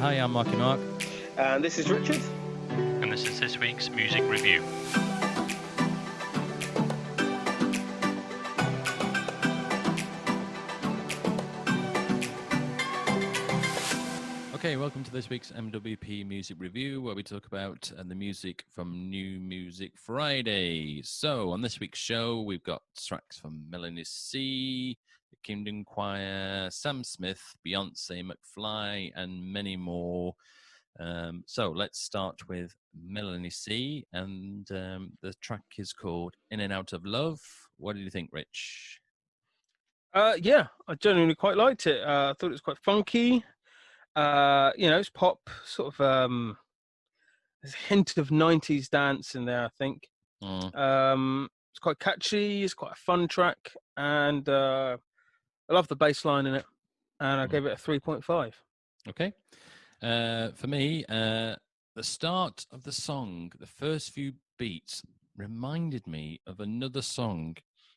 Hi, I'm Marky Mark. And this is Richard. And this is this week's music review. Okay, welcome to this week's MWP Music Review, where we talk about the music from New Music Friday. So, on this week's show, we've got tracks from Melanie C, the Kingdom Choir, Sam Smith, Beyonce, McFly, and many more. So, let's start with Melanie C, and the track is called In and Out of Love. What did you think, Rich? Yeah, I genuinely quite liked it. I thought it was quite funky. It's pop, sort of, there's a hint of 90s dance in there, I think. It's quite catchy, it's quite a fun track, and I love the bass line in it, and I gave it a 3.5. Okay. For me, the start of the song, the first few beats reminded me of another song,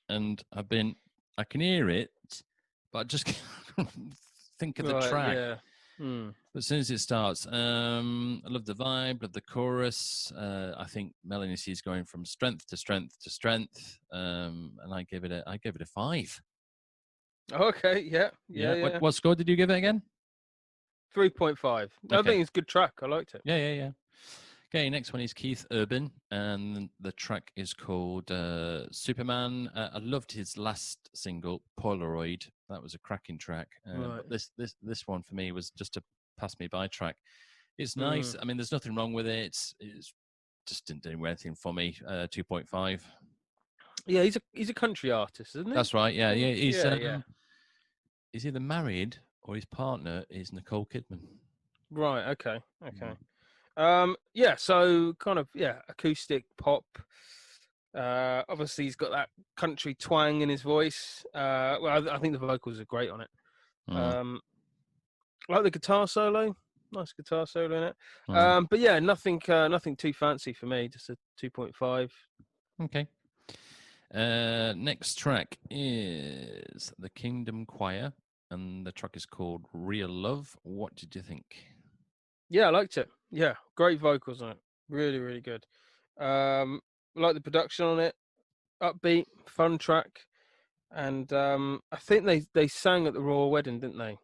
and I can hear it, but I just can't think of the track. Yeah. But as soon as it starts, I love the vibe, love the chorus. I think Melanie C is going from strength to strength to strength, and I gave it a 5. Okay, yeah. What score did you give it again? 3.5. I think it's a good track. I liked it. Yeah. Okay, next one is Keith Urban, and the track is called Superman. I loved his last single, Polaroid. That was a cracking track. Right. But this one for me was just a pass me by track. It's nice. I mean, there's nothing wrong with it. It's just didn't do anything for me. 2.5. Yeah, he's a country artist, isn't he? That's right. Yeah. He's either married or his partner is Nicole Kidman. Right. Okay. So kind of acoustic pop. Obviously he's got that country twang in his voice. I think the vocals are great on it. I like the guitar solo. Nice guitar solo in it. But yeah, nothing too fancy for me. Just a 2.5. Okay. Next track is the Kingdom Choir, and the track is called Real Love. What did you think? Yeah, I liked it. Yeah, great vocals on it. Really, really good. I like the production on it. Upbeat, fun track. And I think they sang at the royal wedding, didn't they?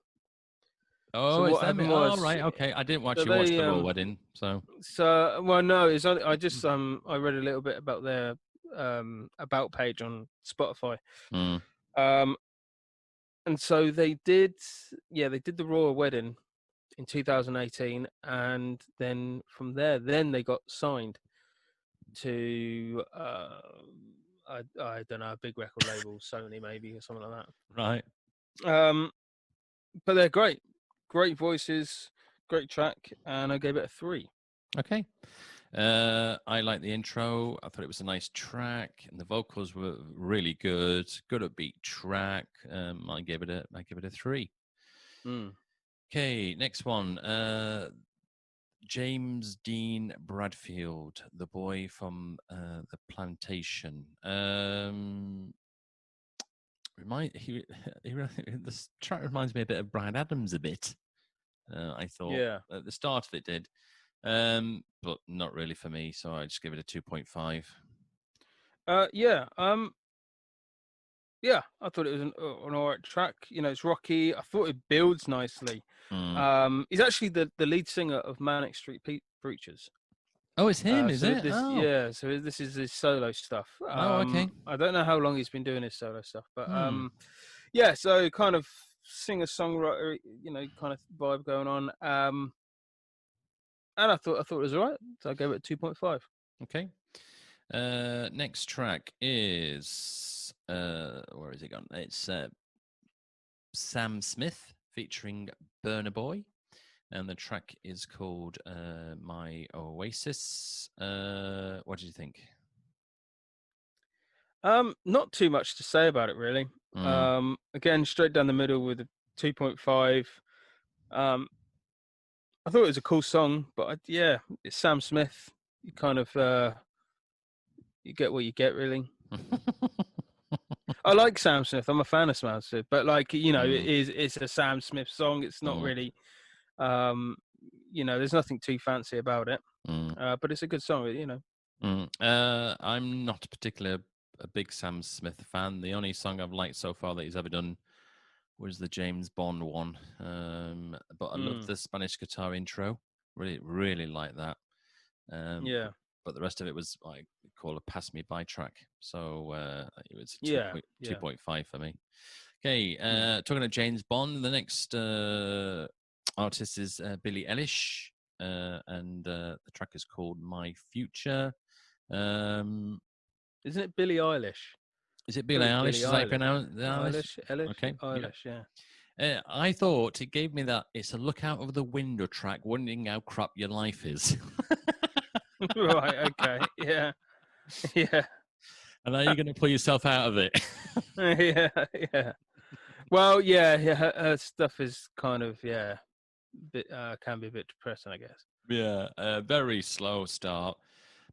Oh, so is what that happened oh, was, right, okay. I didn't watch so watch they, the royal wedding, so. So well, no, it's only, I just I read a little bit about their about page on Spotify. And so they did the royal wedding in 2018, and then from there, they got signed to I don't know, a big record label, Sony maybe, or something like Right. that. But they're great voices, great track, and I gave it a 3. Okay. I like the intro. I thought it was a nice track, and the vocals were really good. Good upbeat track. I give it a 3. Okay, next one. James Dean Bradfield, the boy from the Plantation. This track reminds me a bit of Bryan Adams a bit. I thought at the start of it did, but not really for me. So I just give it a 2.5. I thought it was an alright track. It's rocky. I thought it builds nicely. He's actually the lead singer of Manic Street Preachers. Oh, it's him, is it? Yeah, so this is his solo stuff. Okay. I don't know how long he's been doing his solo stuff, but so kind of singer-songwriter, kind of vibe going on. And I thought it was alright, so I gave it a 2.5. Okay. Next track is where is it gone? It's Sam Smith featuring Burna Boy, and the track is called My Oasis. What did you think? Not too much to say about it, really. Again, straight down the middle with a 2.5. I thought it was a cool song, but it's Sam Smith. You kind of you get what you get, really. I like Sam Smith. I'm a fan of Sam Smith, but it's a Sam Smith song. It's not really there's nothing too fancy about it, Mm. but it's a good song, I'm not particularly a big Sam Smith fan. The only song I've liked so far that he's ever done was the James Bond one. But I love the Spanish guitar intro. Really, really like that. Yeah. But the rest of it was like call a pass me by track. So it was Yeah, 2.5 for me. Okay, talking about James Bond, the next artist is Billie Eilish, and the track is called My Future. Isn't it Billie Eilish? Is it Billie Eilish? Is that pronounced Eilish? Okay, Eilish, yeah. I thought it gave me that it's a look out of the window track, wondering how crap your life is. Right, okay, yeah. Yeah. And now you're going to pull yourself out of it. Yeah. Well, yeah, her stuff is kind of, bit, can be a bit depressing, I guess. Yeah, a very slow start,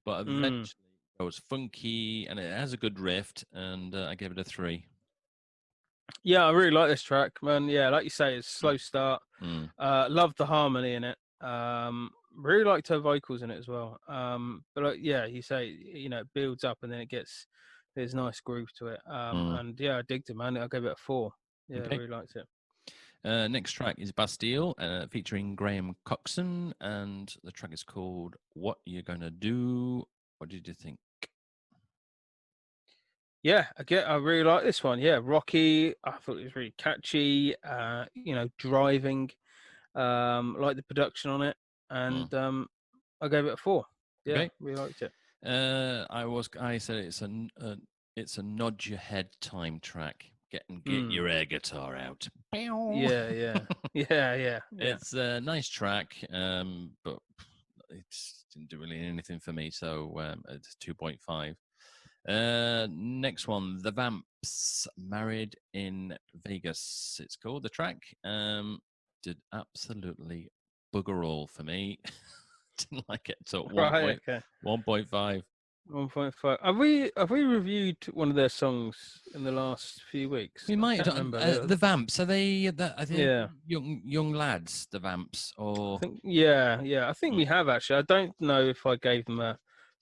but eventually it goes funky and it has a good riff, and I gave it a 3. Yeah, I really like this track, man. Yeah, like you say, it's a slow start. Love the harmony in it. Really liked her vocals in it as well. But like, yeah, you say, it builds up and then there's nice groove to it. And yeah, I digged it, man. I gave it a 4. Yeah, Okay. I really liked it. Next track is Bastille, featuring Graham Coxon, and the track is called What You Gonna Do. What did you think? Yeah, I really like this one. Yeah, rocky. I thought it was really catchy. Driving. Like the production on it, and I gave it a 4. Yeah, Okay. really liked it. I said it's a nod your head time track. Get your air guitar out. Yeah. It's a nice track, but it didn't do really anything for me. So it's 2.5. Next one, the Vamps, Married in Vegas. It's called the track. Did absolutely bugger all for me. Didn't like it at all. Right, okay. 1.5. 1.5. Have we reviewed one of their songs in the last few weeks? We might remember. the Vamps. Are they Yeah. young lads? The Vamps, or I think I think we have actually. I don't know if I gave them a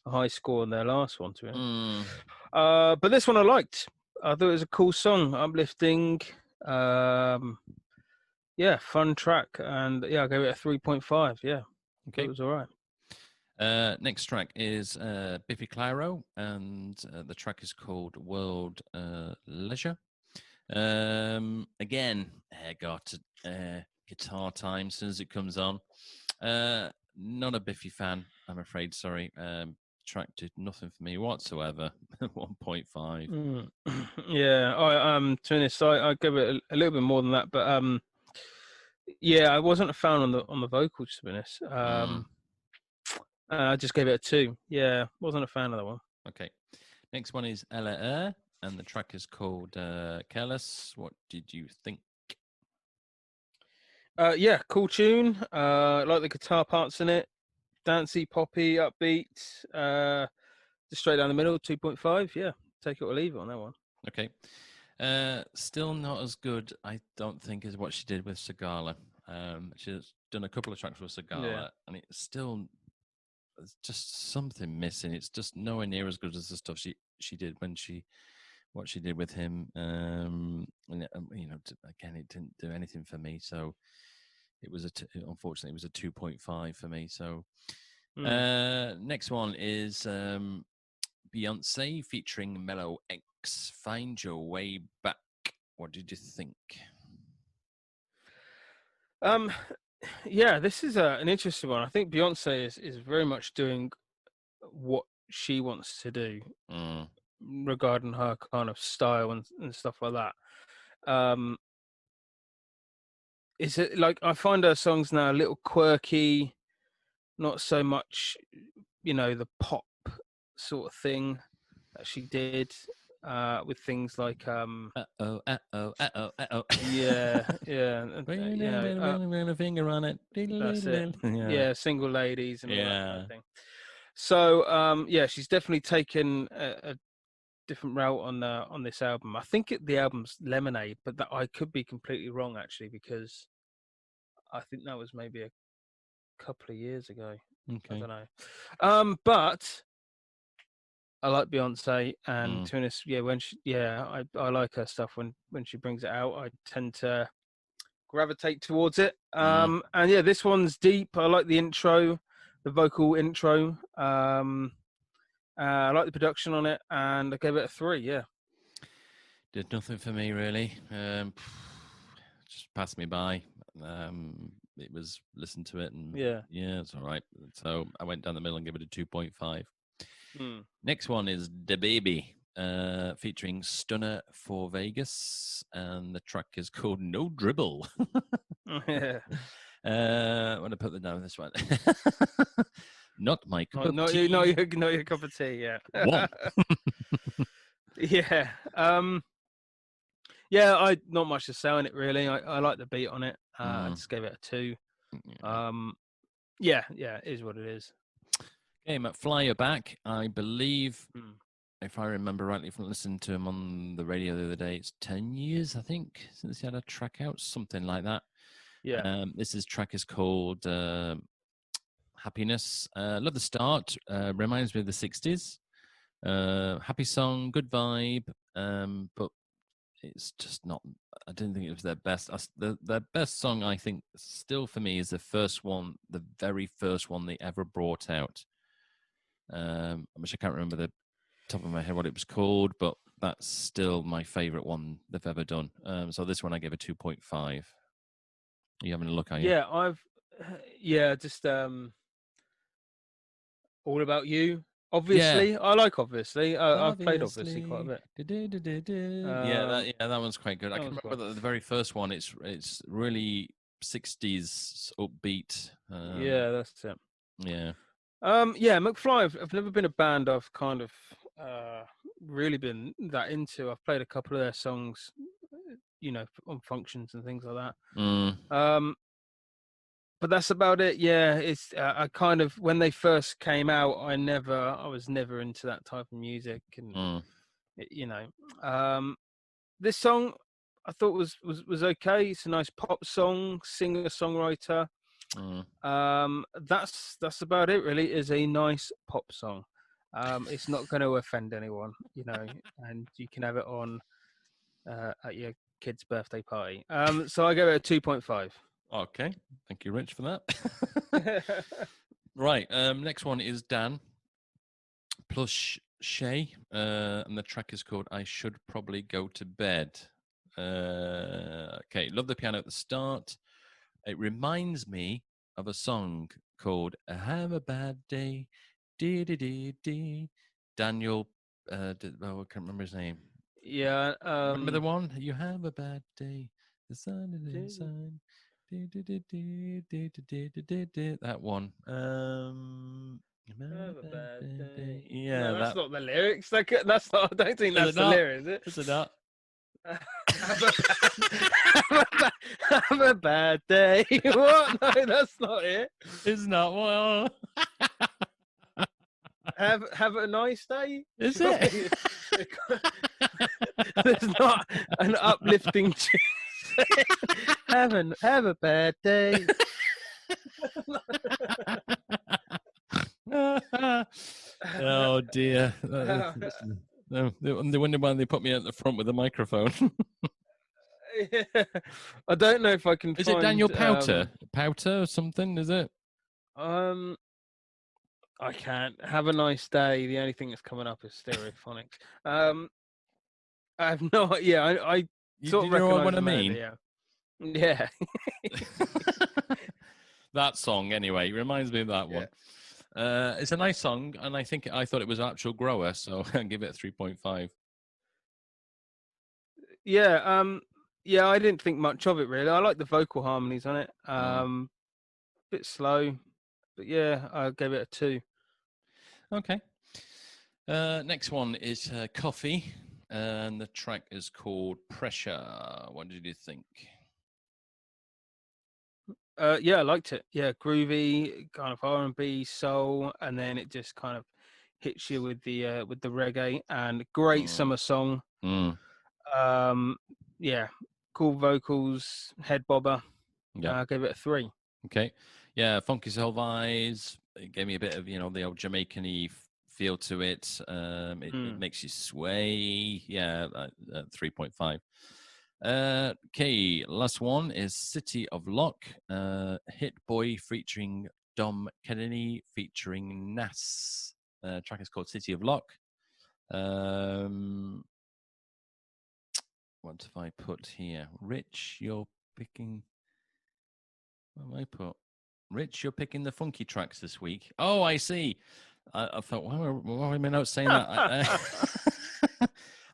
high score on their last one, to be honest. But this one I liked. I thought it was a cool song, uplifting. Fun track, and I gave it a 3.5. Yeah, okay, it was all right. Next track is Biffy Clyro, and the track is called World Leisure. Again, got guitar time as soon as it comes on. Not a Biffy fan, I'm afraid. Sorry. Track did nothing for me whatsoever. 1.5. Yeah, to be honest, I give it a little bit more than that, but I wasn't a fan on the vocals, to be honest. I just gave it a 2. Yeah, wasn't a fan of that one. Okay. Next one is Eyre, and the track is called Careless. What did you think? Cool tune. Like the guitar parts in it. Dancey, poppy, upbeat. Just straight down the middle, 2.5. Yeah, take it or leave it on that one. Okay. Still not as good, I don't think, as what she did with Sagala. She's done a couple of tracks with Sagala, and it's still just something missing. It's just nowhere near as good as the stuff she did what she did with him. And, again, it didn't do anything for me. So it was unfortunately, it was a 2.5 for me. So next one is Beyonce featuring Mellow X, Find Your Way Back. What did you think? This is an interesting one. I think Beyonce is very much doing what she wants to do regarding her kind of style and stuff like that. Is it like I find her songs now a little quirky, not so much, the pop sort of thing that she did with things like yeah a finger on it. That's it. Yeah, single ladies and all that kind of thing. So she's definitely taken a different route on this album. I think the album's Lemonade, but that I could be completely wrong actually, because I think that was maybe couple of years ago. I Okay. don't know. But I like Beyonce, and to be honest, I like her stuff when she brings it out. I tend to gravitate towards it. And yeah, this one's deep. I like the intro, the vocal intro. I like the production on it, and I gave it a 3. Yeah. Did nothing for me really. Just passed me by. It was listen to it and Yeah. it's all right. So I went down the middle and gave it a 2.5. Hmm. Next one is Da Baby, featuring Stunner for Vegas, and the track is called No Dribble. Yeah. I want to put that down this one. Not my cup of tea. Not your cup of tea. Yeah. One. Yeah. Yeah. I not much to say on it really. I like the beat on it. I just gave it a 2. Yeah. It is what it is. Okay, McFly are back. I believe, if I remember rightly from listening to him on the radio the other day, it's 10 years, I think, since he had a track out, something like that. Yeah. This track is called Happiness. Love the start. Reminds me of the 60s. Happy song, good vibe, but it's just not. I didn't think it was their best. Their best song, I think, still for me, is the first one, the very first one they ever brought out. Which I can't remember the top of my head what it was called, but that's still my favorite one they've ever done. So this one I gave a 2.5. Are you having a look, are you? Yeah, just All About You. Obviously, I like Obviously. I've played Obviously quite a bit. That one's quite good. I can remember that the very first one. It's really 60s upbeat. Yeah, that's it. Yeah. Yeah, McFly. I've never been a band I've kind of really been that into. I've played a couple of their songs, on functions and things like that. But that's about it. Yeah, it's I kind of, when they first came out, I was never into that type of music, and this song I thought was okay. It's a nice pop song, singer songwriter. That's about it. Really, is a nice pop song. It's not going to offend anyone, and you can have it on at your kid's birthday party. So I give it a 2.5. Okay, thank you, Rich, for that. Right, next one is Dan plus Shay, and the track is called "I Should Probably Go to Bed." Okay, love the piano at the start. It reminds me of a song called "I Have a Bad Day." Dee dee dee dee. Daniel, I can't remember his name. Yeah. Remember the one? You have a bad day. The sun is inside. That one. Have a bad day. Yeah, no, that's not the lyrics. That's not. I don't think that's the lyrics, is it? Is it not? Have a bad day. What? No, that's not it. It's not. Well, have a nice day. Is it? There's not an uplifting tune. Have a bad day. Oh dear. No, they wonder why they put me at the front with a microphone. Yeah. I don't know if I can. Is it Daniel Powter? Powter or something? Is it? I can't. Have a nice day. The only thing that's coming up is Stereophonics. I have no. Yeah, I sort of know what I mean. Yeah. That song, anyway, reminds me of that one. It's a nice song, and I thought it was Actual Grower, so I give it a 3.5. Yeah. Yeah, I didn't think much of it really. I like the vocal harmonies on it. Bit slow, but yeah, I gave it a 2. Okay. Next one is Coffee, and the track is called Pressure. What did you think? Yeah, I liked it. Yeah, groovy, kind of R&B, soul, and then it just kind of hits you with the reggae, and great summer song. Yeah, cool vocals, head bobber. Yeah, I gave it a 3. Okay. Yeah, funky soul vibes. It gave me a bit of, the old Jamaican-y feel to it. It makes you sway. Yeah, 3.5. Okay, last one is City of Lock. Hit Boy featuring Dom Kennedy featuring Nas. Track is called City of Lock. What have I put here? Rich, you're picking. What have I put? Rich, you're picking the funky tracks this week. Oh, I see. I thought, why are my notes saying that? I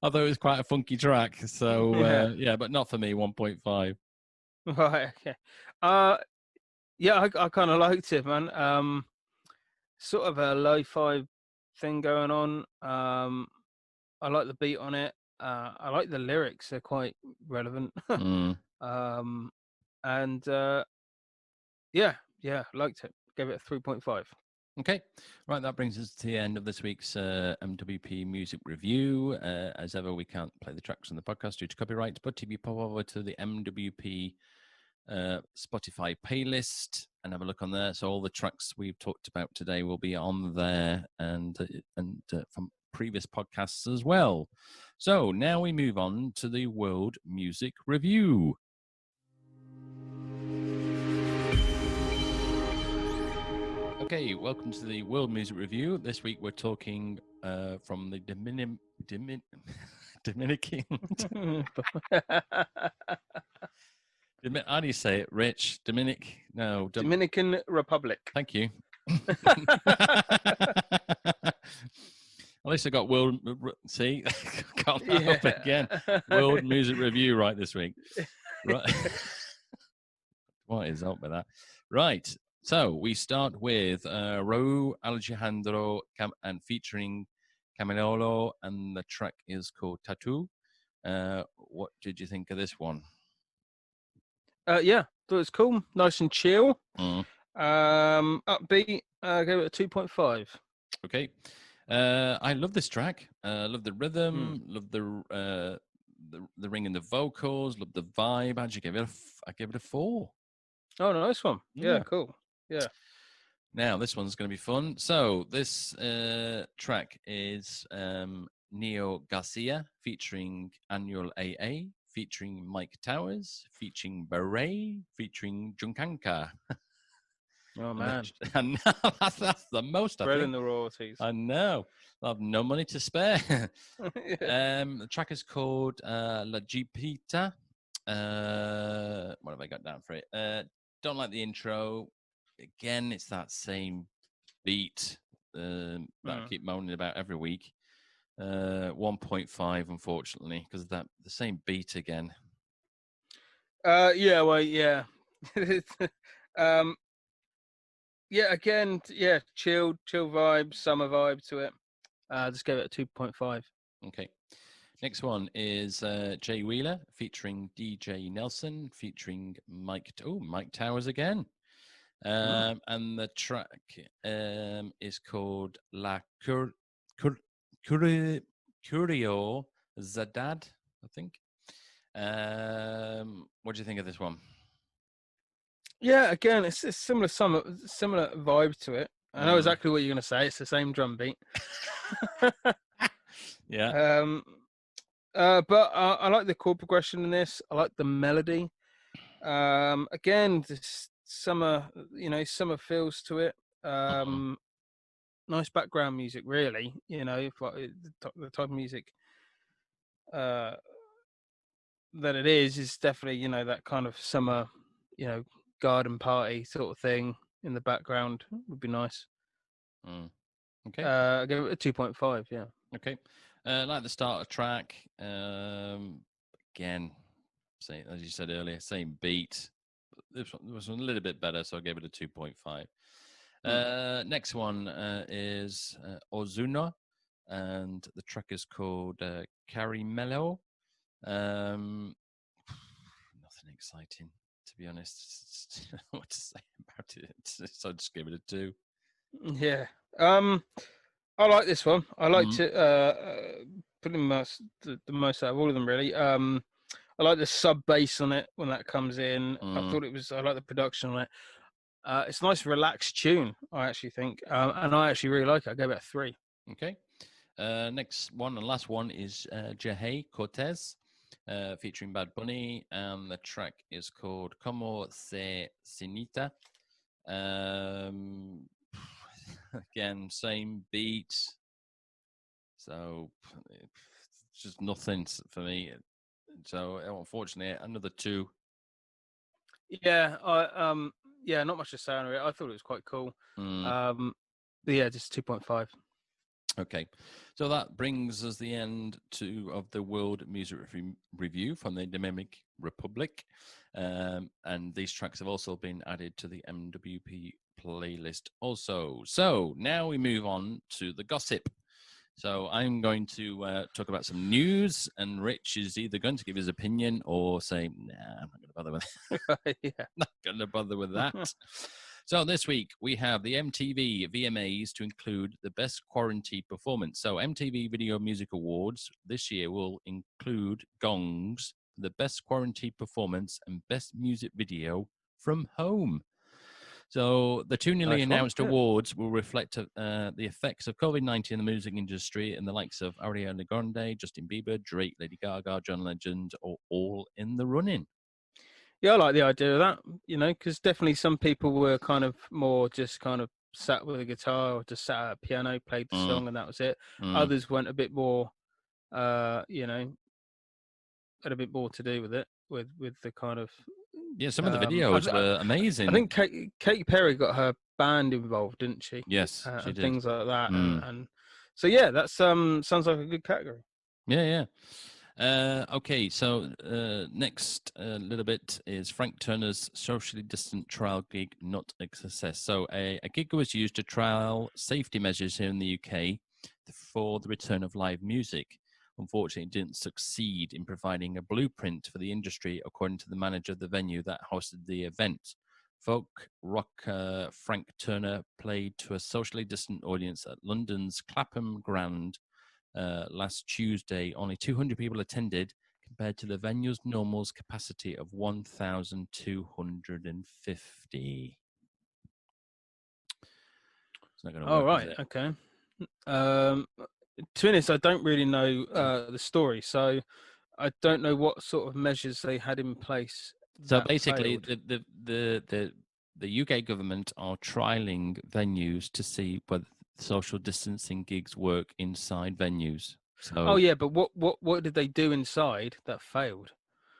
thought it was quite a funky track. So, yeah, but not for me, 1.5. Right, okay. Yeah, I kind of liked it, man. Sort of a lo-fi thing going on. I like the beat on it. I like the lyrics; they're quite relevant. And yeah, liked it. Gave it a 3.5. Okay, right. That brings us to the end of this week's MWP Music Review. As ever, we can't play the tracks on the podcast due to copyright, but if you pop over to the MWP Spotify playlist and have a look on there, so all the tracks we've talked about today will be on there, and from previous podcasts as well. So now we move on to the World Music Review. Okay, welcome to the World Music Review. This week we're talking from the Dominican. How do you say it, Rich? Dominican Republic. Thank you. At least I got World. See, got that up again. World Music Review right this week. Right. What is up with that? Right. So we start with Raul Alejandro and featuring Caminolo, and the track is called Tattoo. What did you think of this one? Yeah, thought it was cool, nice and chill. Upbeat. Gave it a 2.5. Okay. I love this track. Love the rhythm. Love the ring in the vocals. Love the vibe. I give it a 4. Oh, nice one. Yeah, cool. Yeah. Now this one's going to be fun. So this track is Neo Garcia featuring Annual AA, featuring Mike Towers, featuring Beret, featuring Junkanka. Oh man, and that's the most. Bread in the royalties. I know. I have no money to spare. The track is called La Jeepita. What have I got down for it? Don't like the intro. Again, it's that same beat that I keep moaning about every week. 1.5, unfortunately, because the same beat again. Yeah, well, yeah. Yeah, again, yeah, chill vibe, summer vibe to it. Just gave it a 2.5. Okay. Next one is Jay Wheeler featuring DJ Nelson featuring Mike Towers again. And the track is called La Curio Zadad, I think. What do you think of this one? Yeah, again, it's a similar vibe to it. I know exactly what you're going to say. It's the same drum beat. Yeah. But I like the chord progression in this. I like the melody. Again, this summer feels to it. Nice background music, really. The type of music that it is definitely, that kind of summer, garden party sort of thing in the background would be nice. Okay. I give it a 2.5. Yeah. Okay. Like the starter track. Again, as you said earlier, same beat. This one was a little bit better, so I gave it a 2.5. Next one is Ozuna, and the track is called Carimello. Nothing exciting, to be honest. What to say about it? So I just gave it a 2. Yeah. I like this one. I liked it pretty much the most out of all of them, really. I like the sub bass on it when that comes in. I like the production on it. It's a nice, relaxed tune, I actually think, and I actually really like it. I go about 3. Okay. Next one and last one is Jahey Cortez, featuring Bad Bunny, and the track is called Como Se Sinita. Again, same beat, so it's just nothing for me. So unfortunately, another 2. Yeah, not much to say on it. I thought it was quite cool. But yeah, just 2.5. Okay, so that brings us the end of the World Music Review from the Dominic Republic, and these tracks have also been added to the MWP playlist also. So now we move on to the gossip. So I'm going to talk about some news, and Rich is either going to give his opinion or say, nah, I'm not going to bother with it. Not going to bother with that. So this week we have the MTV VMAs to include the Best Quarantine Performance. So MTV Video Music Awards this year will include Gongs, the Best Quarantine Performance, and Best Music Video from Home. So the 2 newly announced awards will reflect the effects of COVID-19 in the music industry, and the likes of Ariana Grande, Justin Bieber, Drake, Lady Gaga, John Legend are all in the running. Yeah, I like the idea of that, because definitely some people were kind of more just kind of sat with a guitar or just sat at a piano, played the song, and that was it. Others went a bit more, had a bit more to do with it, with the kind of... Yeah, some of the videos were amazing. I think Katy Perry got her band involved, didn't she? Yes, she and did. things like that. And so, yeah, that sounds like a good category. Yeah. Okay, so next little bit is Frank Turner's socially distant trial gig not a success. So a gig was used to trial safety measures here in the UK for the return of live music. Unfortunately, it didn't succeed in providing a blueprint for the industry, according to the manager of the venue that hosted the event. Folk rocker Frank Turner played to a socially distant audience at London's Clapham Grand last Tuesday. Only 200 people attended, compared to the venue's normal capacity of 1,250. It's not going to work, is it? Okay. To be honest, I don't really know the story, so I don't know what sort of measures they had in place. So basically, the UK government are trialing venues to see whether social distancing gigs work inside venues. So, but what did they do inside that failed?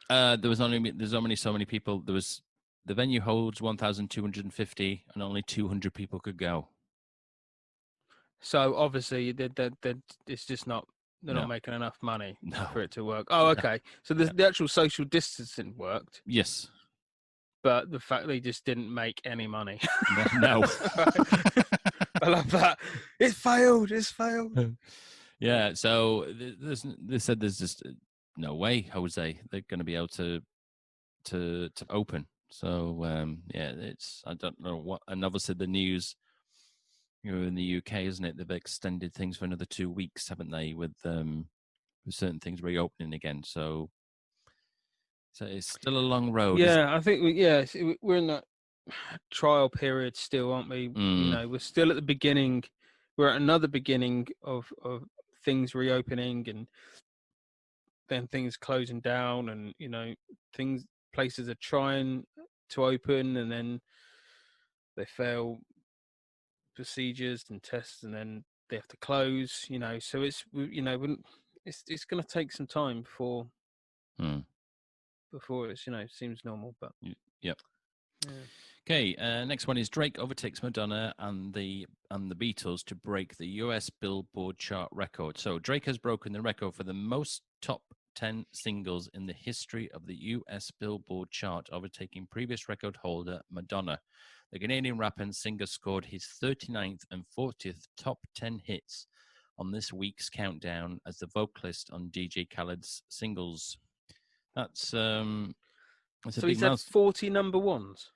there's only so many people. The venue holds 1,250, and only 200 people could go. So obviously, it's just not. They're not making enough money for it to work. Oh, okay. So the actual social distancing worked. Yes. But the fact they just didn't make any money. No. I love that. It's failed. Yeah. So they said there's just no way, Jose, they're going to be able to open. So I don't know what. And obviously the news, in the UK, isn't it? They've extended things for another 2 weeks, haven't they? With certain things reopening again. So it's still a long road. Yeah, I think we're in that trial period still, aren't we? We're still at the beginning. We're at another beginning of things reopening, and then things closing down, and places are trying to open, and then they fail procedures and tests, and then they have to close. So it's it's going to take some time before it's seems normal. But yep. Yeah. Okay, next one is Drake overtakes Madonna and the Beatles to break the US Billboard chart record. So Drake has broken the record for the most top 10 singles in the history of the US Billboard chart, overtaking previous record holder Madonna. The Canadian rapper and singer scored his 39th and 40th top 10 hits on this week's countdown as the vocalist on DJ Khaled's singles. That's so he's had 40 number ones.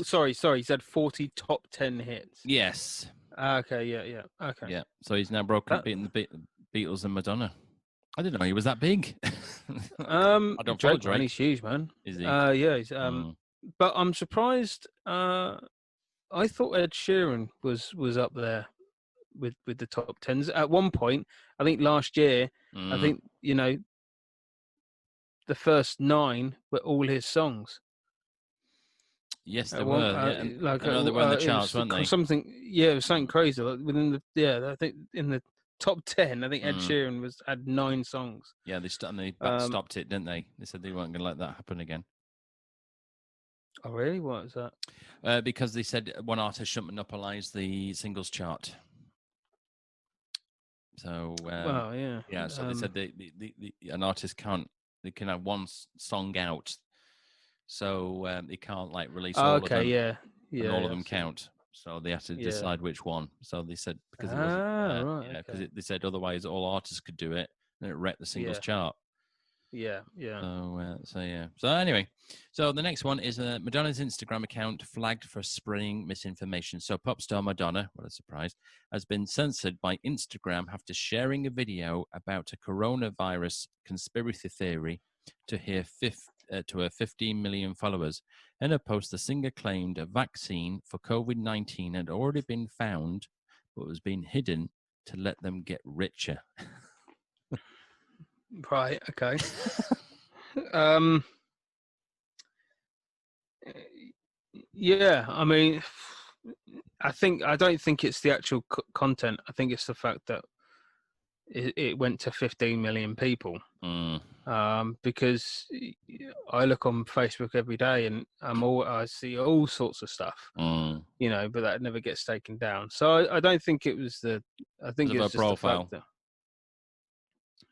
Sorry. He's had 40 top 10 hits. Yes. Okay. Yeah. Okay. Yeah. So he's now beating the Beatles and Madonna. I didn't know he was that big. I don't follow Drake. He's huge, man. Is he? Yeah. He's but I'm surprised. I thought Ed Sheeran was up there with the top tens at one point. I think last year. I think the first 9 were all his songs. Yes, they were. Yeah, and like I know they were in the charts, weren't they? Something, it was something crazy. Like within I think in the top 10, I think Ed Sheeran had 9 songs. Yeah, they stopped it, didn't they? They said they weren't going to let that happen again. Oh, really? What is that? Because they said one artist shouldn't monopolize the singles chart. So, yeah. So they said an artist they can have one song out, so they can't like release all of them. Yeah, and all of them count. So they have to decide which one. So they said because it wasn't, because they said otherwise all artists could do it, and it wrecked the singles chart. Yeah. So anyway, so the next one is Madonna's Instagram account flagged for spreading misinformation. So pop star Madonna, what a surprise, has been censored by Instagram after sharing a video about a coronavirus conspiracy theory to her 15 million followers. In a post, the singer claimed a vaccine for COVID-19 had already been found, but was being hidden to let them get richer. Right. Okay. Yeah. I mean, I don't think it's the actual content. I think it's the fact that it went to 15 million people. Because I look on Facebook every day and I see all sorts of stuff, but that never gets taken down. So I don't think it was I think it's just profile. The fact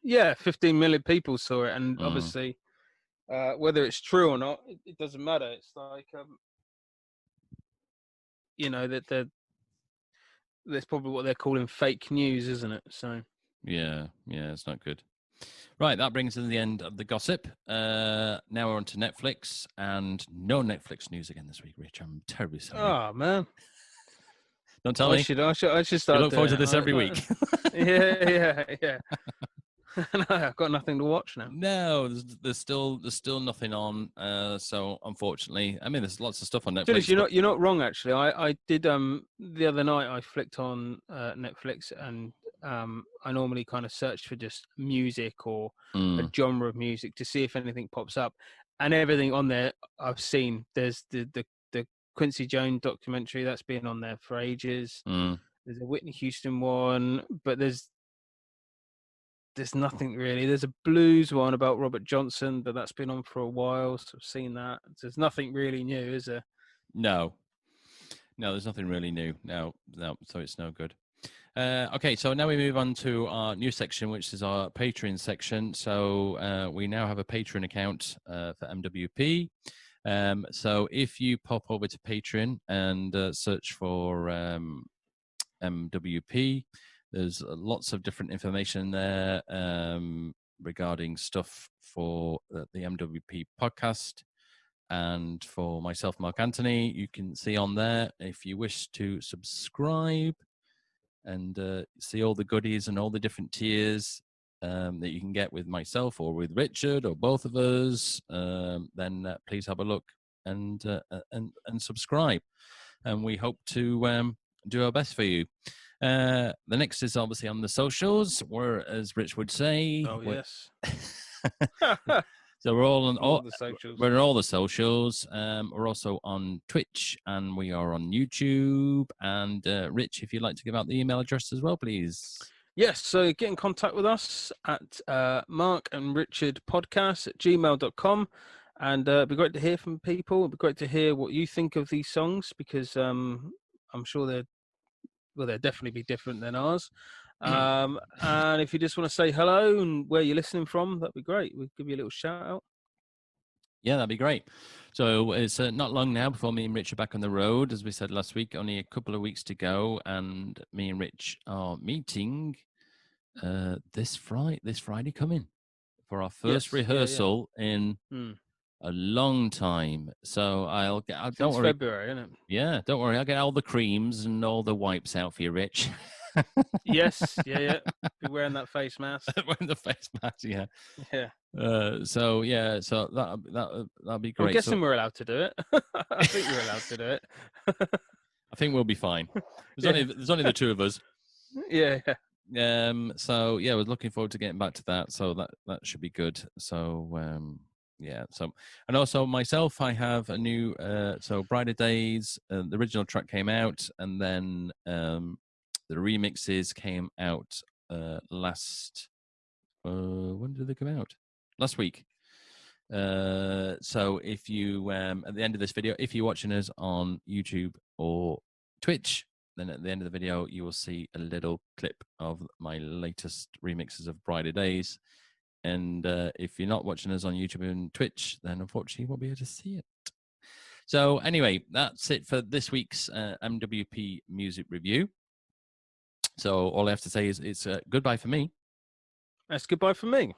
that 15 million people saw it, and obviously whether it's true or not, it doesn't matter. It's like that that's probably what they're calling fake news, isn't it? So yeah, it's not good. Right, that brings us to the end of the gossip. Now we're on to Netflix, and no Netflix news again this week, Rich. I'm terribly sorry. Oh man, don't tell me. I should start. You look forward to this every week. Yeah. No, I've got nothing to watch now. No, there's still nothing on. So unfortunately, I mean, there's lots of stuff on Netflix. You're not wrong actually. I did the other night. I flicked on Netflix, and I normally kind of search for just music or a genre of music to see if anything pops up, and everything on there I've seen. There's the Quincy Jones documentary that's been on there for ages. There's a Whitney Houston one, but there's nothing really. There's a blues one about Robert Johnson, but that's been on for a while, so I've seen that. There's nothing really new, is there? No, there's nothing really new. No, so it's no good. Okay, so now we move on to our new section, which is our Patreon section. So we now have a Patreon account for MWP. So if you pop over to Patreon and search for MWP, there's lots of different information there regarding stuff for the MWP podcast and for myself, Mark Anthony. You can see on there if you wish to subscribe and see all the goodies and all the different tiers that you can get with myself or with Richard or both of us, then please have a look and subscribe. And we hope to do our best for you. The next is obviously on the socials, where, as Rich would say, yes. So we're all on all the socials. We're on all the socials. We're also on Twitch, and we are on YouTube. And Rich, if you'd like to give out the email address as well, please. Yes, so get in contact with us at markandrichardpodcast@gmail.com. And it'd be great to hear from people. It'd be great to hear what you think of these songs, because I'm sure they'll definitely be different than ours. And if you just want to say hello and where you're listening from, that'd be great. We'll give you a little shout out. Yeah, that'd be great. So it's not long now before me and Rich are back on the road. As we said last week, only a couple of weeks to go, and me and Rich are meeting this Friday coming for our first rehearsal in a long time. So don't worry. February, isn't it? Yeah, don't worry. I'll get all the creams and all the wipes out for you, Rich. Yes, yeah. Be wearing that face mask. Wearing the face mask, yeah. Yeah. So that'll be great. I'm guessing So we're allowed to do it. I think we're allowed to do it. I think we'll be fine. Yeah. There's only the two of us. Yeah. So yeah, we're looking forward to getting back to that. So that should be good. So yeah. So, and also myself, I have a new so Brighter Days. The original track came out, and then the remixes came out last. When did they come out? Last week. So if you at the end of this video, if you're watching us on YouTube or Twitch, then at the end of the video you will see a little clip of my latest remixes of Brighter Days. And if you're not watching us on YouTube and Twitch, then unfortunately you won't be able to see it. So anyway, that's it for this week's MWP Music Review. So all I have to say is it's goodbye for me. That's goodbye from me.